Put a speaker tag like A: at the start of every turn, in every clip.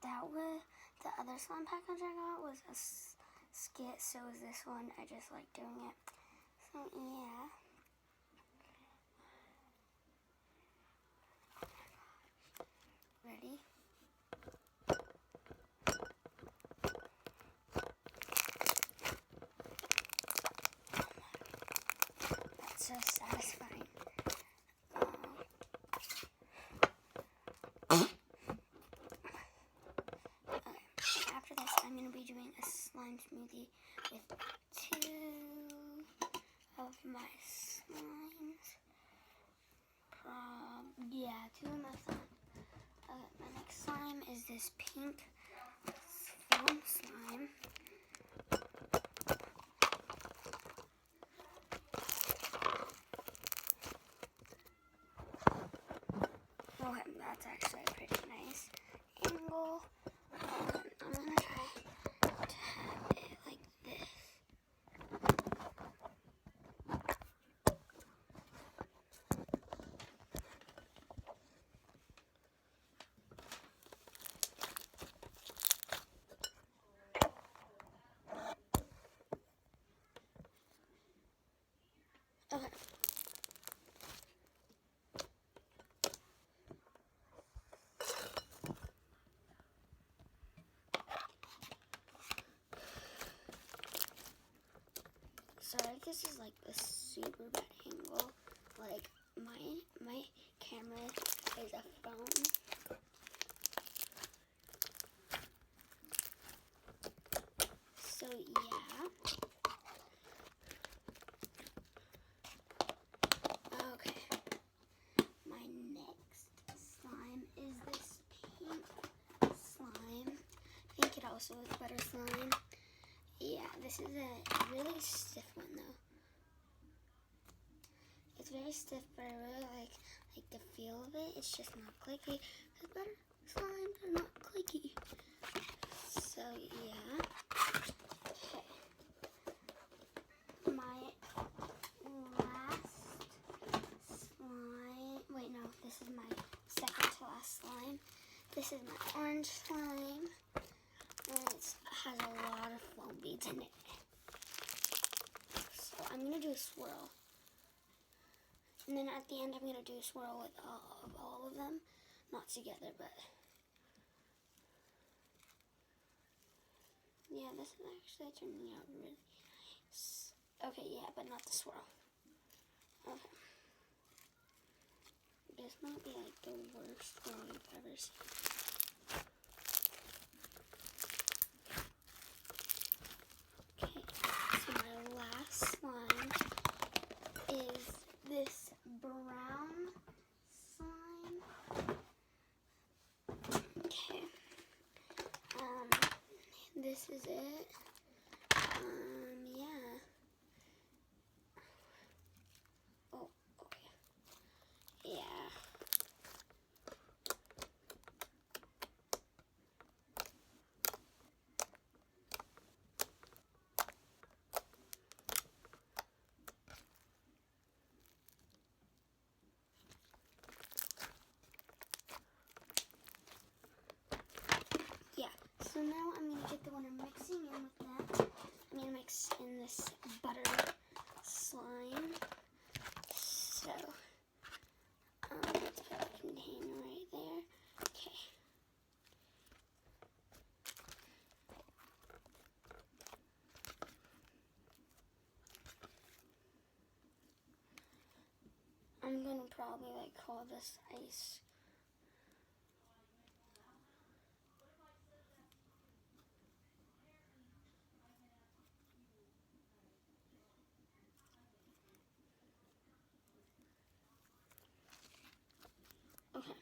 A: that was the other slime package I got was a skit, so is this one. I just like doing it. So yeah. Ready? That's so satisfying. After this, I'm going to be doing a slime smoothie with 2 of my slimes. 2 of my slimes. My next slime is this pink foam slime. Okay, that's actually a pretty nice angle. I'm gonna try to have it like this. Okay. Sorry, this is like a super bad angle. Like my camera is a phone. So yeah. Okay. My next slime is this pink slime. I think it also is butter slime. Yeah, this is a really stiff one though. It's very stiff, but I really like the feel of it. It's just not clicky. Because butter slimes are not clicky. So yeah. Okay. My last slime. Wait, no, this is my second to last slime. This is my orange slime. And it has a lot of foam beads in it. So I'm going to do a swirl. And then at the end, I'm going to do a swirl with all of them. Not together, but... yeah, this is actually turning out really nice. Okay, yeah, but not the swirl. Okay. This might be like the worst swirl you've ever seen. So my last slime is this brown slime. Okay. This is it. Yeah. Oh, okay. Yeah. So now I'm going to get the one I'm mixing in with that. I'm going to mix in this butter slime. So, let's put the container right there. Okay. I'm going to probably call this ice. Okay.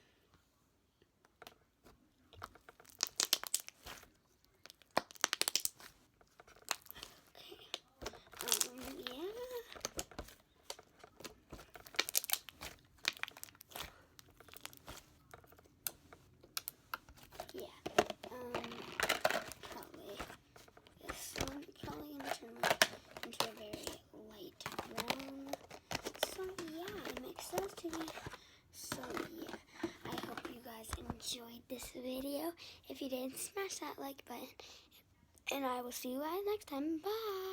A: Probably this one. Probably gonna turn into a very light brown. So yeah, mix those together. So yeah, I hope you guys enjoyed this video. If you did, smash that like button. And I will see you guys next time. Bye!